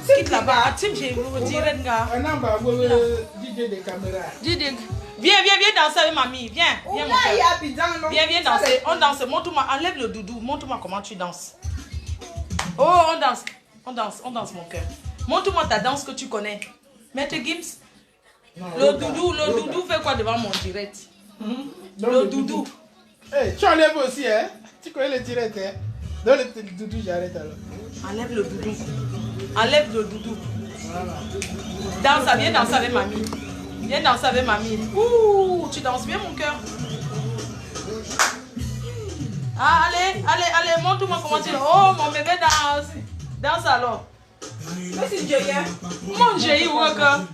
quitte là-bas. Tim, j'ai direct, gars. DJ des caméras. Viens danser avec mamie. Viens, mon cœur. Viens danser. On danse. Montre-moi, enlève le doudou. Montre-moi comment tu danses. Oh, on danse, mon cœur. Montre-moi ta danse que tu connais. Maître Gims. Le doudou fait quoi devant mon direct? Le doudou. Tu enlèves aussi, hein? Tu connais le direct, hein? Dans le doudou, j'arrête alors. Enlève le doudou. Enlève le doudou. Danse, viens danser avec mamie. Viens danser avec mamie. Ouh, tu danses bien, mon cœur. Ah, allez, montre-moi comment tu... Oh, mon bébé danse. Danse alors. Mais c'est Dieu, hein? Mon Dieu, il voit que... Ah,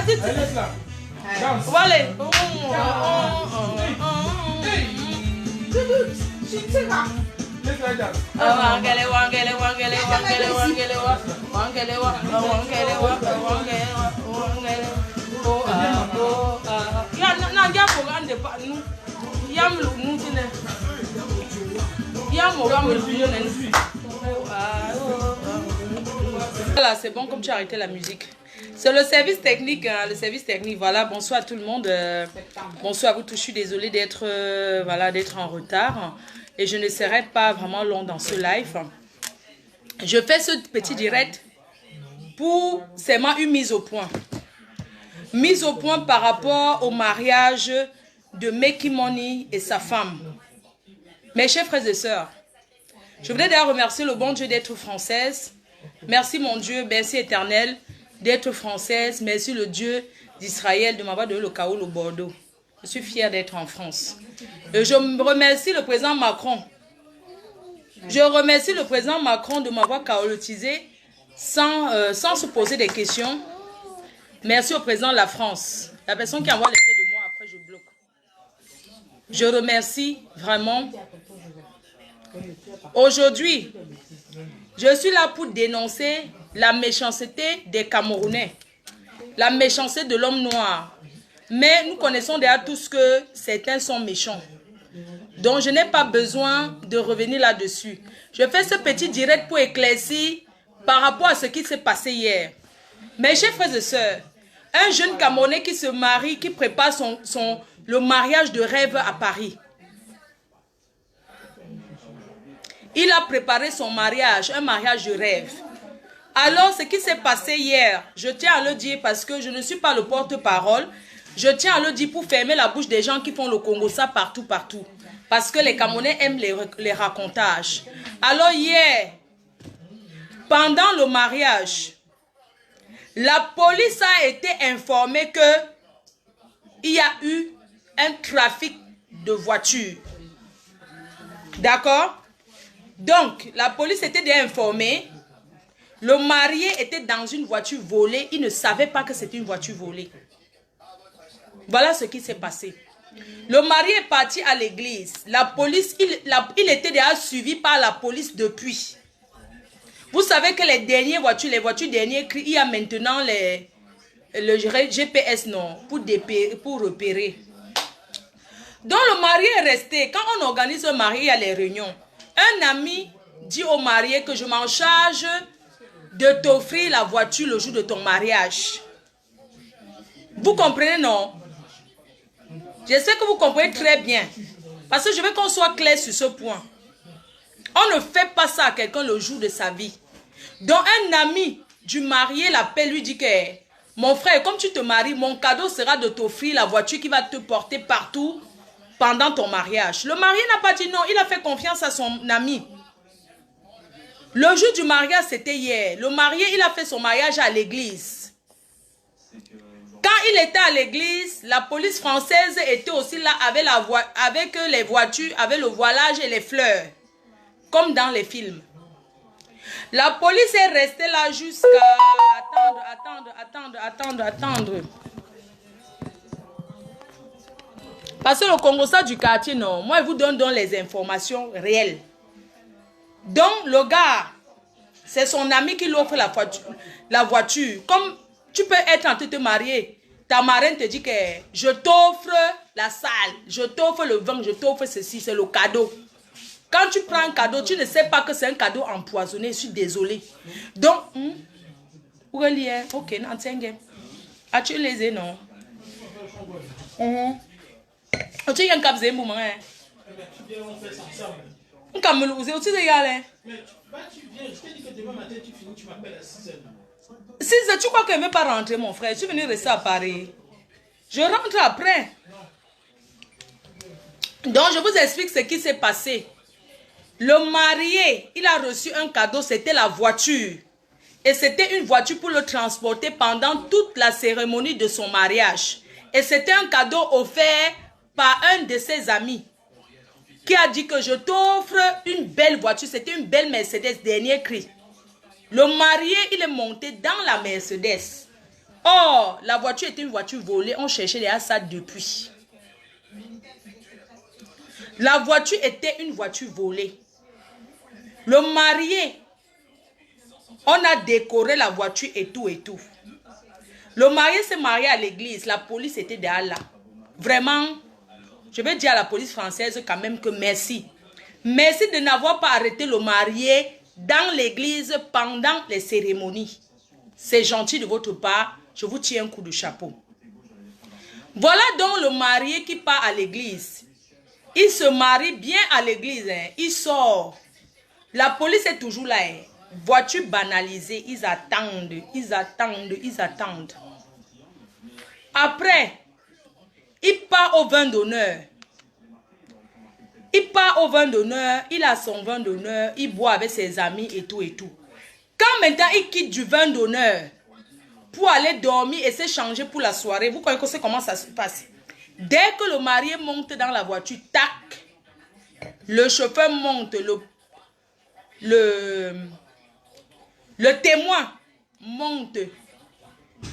tu... Laisse-la. Danse. Voilà. Laisse-la danse. Voilà, c'est bon comme tu as arrêté la musique. C'est le service technique, hein, le service technique. Voilà, bonsoir à tout le monde. Bonsoir à vous tous. Je suis désolée d'être voilà, d'être en retard. Et je ne serai pas vraiment long dans ce live. Je fais ce petit direct pour seulement une mise au point. Mise au point par rapport au mariage de Meki Money et sa femme. Mes chers frères et sœurs, je voudrais d'ailleurs remercier le bon Dieu d'être française. Merci mon Dieu, merci éternel d'être française. Merci le Dieu d'Israël de m'avoir donné le chaos, le Bordeaux. Je suis fière d'être en France. Et je remercie le président Macron. Je remercie le président Macron de m'avoir chaotisé sans se poser des questions. Merci au président de la France. La personne qui envoie les têtes de moi, après je bloque. Je remercie vraiment. Aujourd'hui, je suis là pour dénoncer la méchanceté des Camerounais. La méchanceté de l'homme noir. Mais nous connaissons déjà tous que certains sont méchants. Donc je n'ai pas besoin de revenir là-dessus. Je fais ce petit direct pour éclaircir par rapport à ce qui s'est passé hier. Mes chers frères et sœurs, un jeune Camerounais qui se marie, qui prépare le mariage de rêve à Paris. Il a préparé son mariage, un mariage de rêve. Alors, ce qui s'est passé hier, je tiens à le dire parce que je ne suis pas le porte-parole. Je tiens à le dire pour fermer la bouche des gens qui font le Congo ça partout. Parce que les Camerounais aiment les racontages. Alors hier, pendant le mariage, la police a été informée que il y a eu un trafic de voitures. D'accord? Donc, la police était déjà informée. Le marié était dans une voiture volée. Il ne savait pas que c'était une voiture volée. Voilà ce qui s'est passé. Le marié est parti à l'église. La police, il était déjà suivi par la police depuis. Vous savez que les dernières voitures, les voitures dernières, il y a maintenant le GPS, non, pour repérer. Donc le marié est resté. Quand on organise un mariage, il y a les réunions. Un ami dit au marié que je m'en charge de t'offrir la voiture le jour de ton mariage. Vous comprenez, non? Je sais que vous comprenez très bien. Parce que je veux qu'on soit clair sur ce point. On ne fait pas ça à quelqu'un le jour de sa vie. Donc un ami du marié l'appelle, lui dit que mon frère, comme tu te maries, mon cadeau sera de t'offrir la voiture qui va te porter partout pendant ton mariage. Le marié n'a pas dit non, il a fait confiance à son ami. Le jour du mariage, c'était hier. Le marié, il a fait son mariage à l'église. Quand il était à l'église, la police française était aussi là avec les voitures, avec le voilage et les fleurs. Comme dans les films. La police est restée là jusqu'à attendre. Parce que le Congo ça du quartier, non. Moi, je vous donne donc les informations réelles. Donc, le gars, c'est son ami qui lui offre la voiture. Comme tu peux être en train de te marier, ta marraine te dit que je t'offre la salle, je t'offre le vin, je t'offre ceci, c'est le cadeau. Quand tu prends un cadeau, tu ne sais pas que c'est un cadeau empoisonné, je suis désolée. Donc, Pour lire, ok, non, tiens, as-tu les non? Tu as un cap de moment, hein? Un camel, vous êtes aussi égal, Mais tu viens, je t'ai dit que demain matin tu finis, tu m'appelles à 6h. 6h, tu crois qu'elle ne veut pas rentrer, mon frère? Je suis venu rester à Paris. Je rentre après. Donc, je vous explique ce qui s'est passé. Le marié, il a reçu un cadeau, c'était la voiture. Et c'était une voiture pour le transporter pendant toute la cérémonie de son mariage. Et c'était un cadeau offert par un de ses amis qui a dit que je t'offre une belle voiture. C'était une belle Mercedes, dernier cri. Le marié, il est monté dans la Mercedes. Or, la voiture était une voiture volée. On cherchait les ça depuis. La voiture était une voiture volée. Le marié, on a décoré la voiture et tout et tout. Le marié s'est marié à l'église. La police était derrière là. Vraiment, je vais dire à la police française quand même que merci. Merci de n'avoir pas arrêté le marié dans l'église pendant les cérémonies. C'est gentil de votre part. Je vous tire un coup de chapeau. Voilà donc le marié qui part à l'église. Il se marie bien à l'église. Hein. Il sort. La police est toujours là. Hein. Voiture banalisée. Ils attendent. Ils attendent. Ils attendent. Après, il part au vin d'honneur. Il part au vin d'honneur. Il a son vin d'honneur. Il boit avec ses amis et tout et tout. Quand maintenant il quitte du vin d'honneur pour aller dormir et se changer pour la soirée, vous connaissez comment ça se passe. Dès que le marié monte dans la voiture, tac, le chauffeur monte, le témoin monte.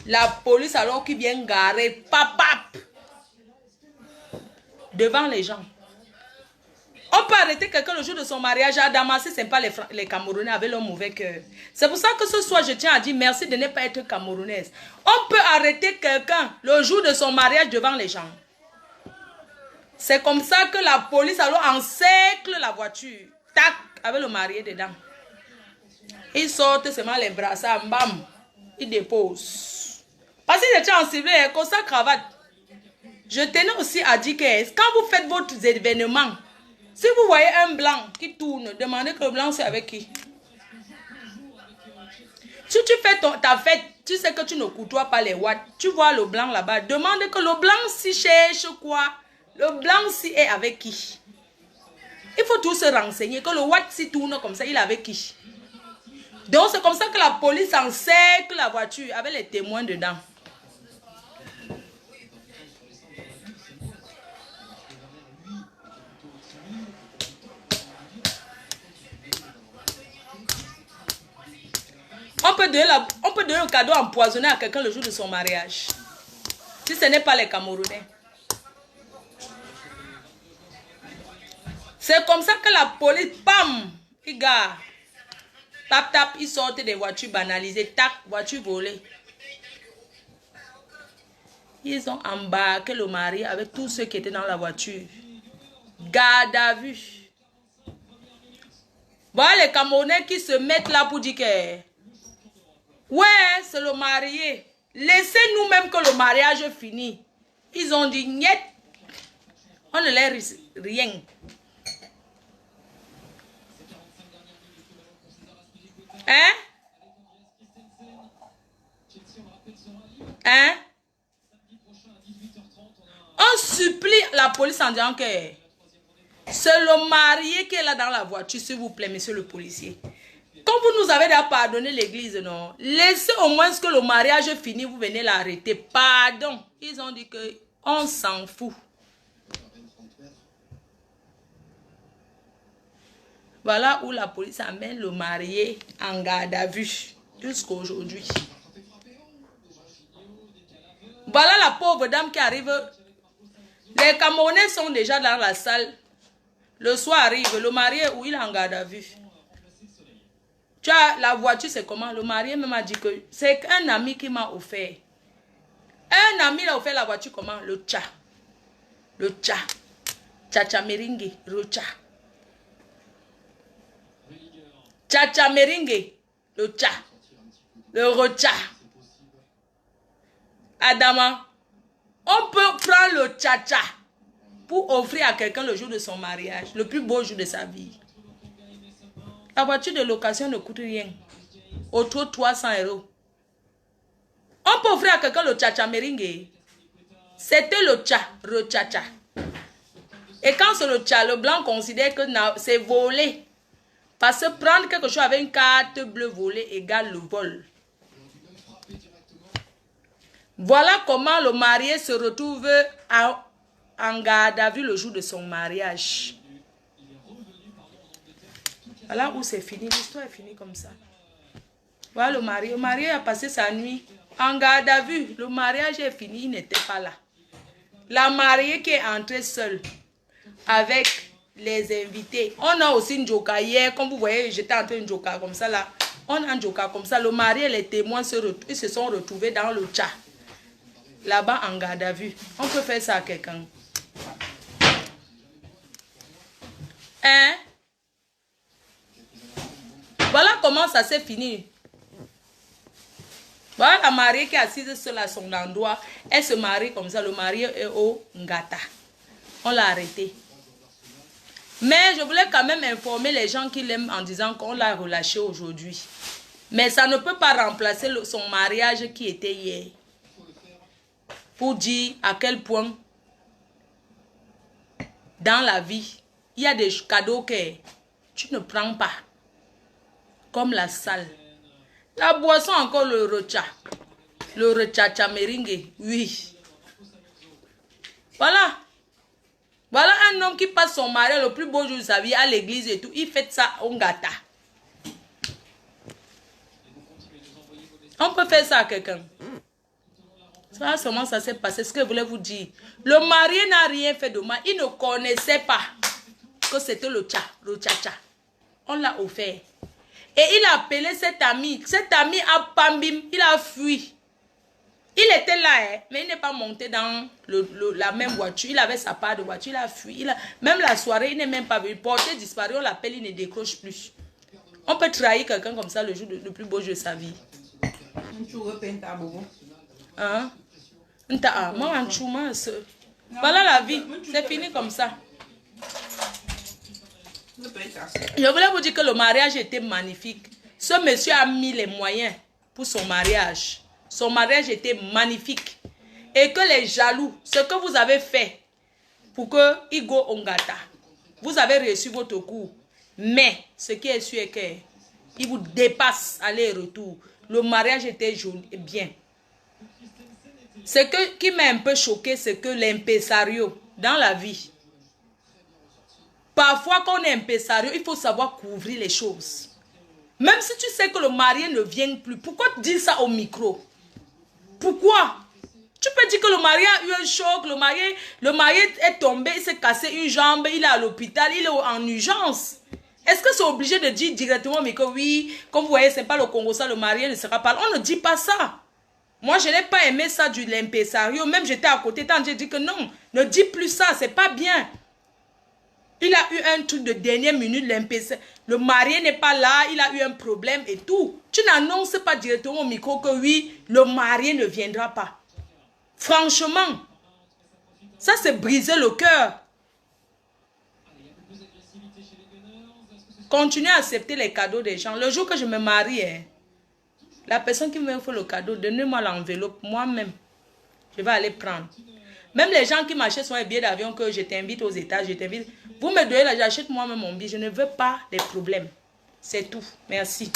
La police alors qui vient garer, papap, devant les gens. On peut arrêter quelqu'un le jour de son mariage à Damascus, c'est pas les Camerounais avec leur mauvais cœur. C'est pour ça que ce soir, je tiens à dire merci de ne pas être camerounaise. On peut arrêter quelqu'un le jour de son mariage devant les gens. C'est comme ça que la police alors encercle la voiture. Tac, avec le marié dedans. Ils sortent seulement les brassards, bam, ils déposent. Parce qu'ils étaient en civil, comme ça, cravate. Je tenais aussi à dire que quand vous faites votre événement, si vous voyez un blanc qui tourne, demandez que le blanc c'est avec qui. Si tu fais ta fête, tu sais que tu ne côtoies pas les watts, tu vois le blanc là-bas, demande que le blanc s'y cherche quoi. Le blanc s'y est avec qui. Il faut tout se renseigner, que le watt s'y tourne comme ça, il est avec qui. Donc c'est comme ça que la police encercle la voiture avec les témoins dedans. On peut donner un cadeau empoisonné à quelqu'un le jour de son mariage. Si ce n'est pas les Camerounais. C'est comme ça que la police, pam, ils gardent. Tap, tap, ils sortent des voitures banalisées. Tac, voiture volée. Ils ont embarqué le mari avec tous ceux qui étaient dans la voiture. Garde à vue. Voilà les Camerounais qui se mettent là pour dire que... Ouais, c'est le marié. Laissez-nous même que le mariage finit. Ils ont dit, niet. On ne laisse rien. Hein? Hein? On supplie la police en disant que c'est le marié qui est là dans la voiture, s'il vous plaît, monsieur le policier. Quand vous nous avez déjà pardonné l'église, non? Laissez au moins que le mariage finisse, vous venez l'arrêter. Pardon. Ils ont dit que on s'en fout. Voilà où la police amène le marié en garde à vue jusqu'à aujourd'hui. Voilà la pauvre dame qui arrive. Les Camerounais sont déjà dans la salle. Le soir arrive, le marié où il est en garde à vue. Tu as la voiture, c'est comment? Le marié m'a dit que c'est un ami qui m'a offert. Un ami l'a offert la voiture comment? Le tcha. Le tcha. Tcha meringue. Le tcha. Tcha meringue. Le tcha. Le recha. Adama, on peut prendre le tcha-tcha pour offrir à quelqu'un le jour de son mariage, le plus beau jour de sa vie. La voiture de location ne coûte rien. Autour de 300 €. On peut offrir à quelqu'un le tcha-tcha meringue. C'était le tcha-tcha. Et quand c'est le tcha, le blanc considère que c'est volé. Parce que prendre quelque chose avec une carte bleue volée égale le vol. Voilà comment le marié se retrouve en garde à vue le jour de son mariage. Voilà où c'est fini. L'histoire est finie comme ça. Voilà le marié. Le marié a passé sa nuit en garde à vue. Le mariage est fini. Il n'était pas là. La mariée qui est entrée seule avec les invités. On a aussi une joka hier. Comme vous voyez, j'étais en train de joka comme ça là. On a un joka comme ça. Le marié et les témoins ils se sont retrouvés dans le chat. Là-bas en garde à vue. On peut faire ça à quelqu'un. Hein? Voilà comment ça s'est fini. Voilà la mariée qui est assise seule à son endroit. Elle se marie comme ça. Le marié est au Ngata. On l'a arrêté. Mais je voulais quand même informer les gens qui l'aiment en disant qu'on l'a relâché aujourd'hui. Mais ça ne peut pas remplacer son mariage qui était hier. Pour dire à quel point dans la vie, il y a des cadeaux que tu ne prends pas. Comme la salle. La boisson encore le recha. Le recha meringue. Oui. Voilà. Voilà un homme qui passe son mariage le plus beau jour de sa vie à l'église et tout. Il fait ça au Ngata. On peut faire ça à quelqu'un. Ça, comment ça s'est passé? Ce que je voulais vous dire. Le marié n'a rien fait de mal. Il ne connaissait pas que c'était le tcha-tcha. On l'a offert. Et il a appelé cet ami. Cet ami a pambim. Il a fui. Il était là, hein, mais il n'est pas monté dans la même voiture. Il avait sa part de voiture. Il a fui. Même la soirée, il n'est même pas venu. Porté disparu, on l'appelle, il ne décroche plus. On peut trahir quelqu'un comme ça le jour le plus beau jour de sa vie. Hein? Voilà la vie. C'est fini comme ça. Je voulais vous dire que le mariage était magnifique. Ce monsieur a mis les moyens pour son mariage. Son mariage était magnifique. Et que les jaloux, ce que vous avez fait pour que Igo Ongata, vous avez reçu votre coup. Mais ce qui est sûr est qu'il vous dépasse aller-retour. Le mariage était joli et bien. Ce qui m'a un peu choqué, c'est que l'impresario dans la vie, parfois quand on est impresario, il faut savoir couvrir les choses. Même si tu sais que le marié ne vient plus, pourquoi dire ça au micro? Pourquoi? Tu peux dire que le marié a eu un choc, le marié est tombé, il s'est cassé une jambe, il est à l'hôpital, il est en urgence. Est-ce que c'est obligé de dire directement, mais que oui, comme vous voyez, ce n'est pas le Congo, ça, le marié ne sera pas là? On ne dit pas ça. Moi, je n'ai pas aimé ça du l'impresario. Même j'étais à côté, tant j'ai dit que non, ne dis plus ça, c'est pas bien. Il a eu un truc de dernière minute, l'impresario. Le marié n'est pas là, il a eu un problème et tout. Tu n'annonces pas directement au micro que oui, le marié ne viendra pas. Franchement, ça c'est briser le cœur. Continuez à accepter les cadeaux des gens. Le jour que je me marie, la personne qui me fait le cadeau, donnez-moi l'enveloppe, moi-même. Je vais aller prendre. Même les gens qui m'achètent sur un billet d'avion que je t'invite aux États, je t'invite. Vous me donnez là, j'achète moi-même mon billet. Je ne veux pas des problèmes. C'est tout. Merci.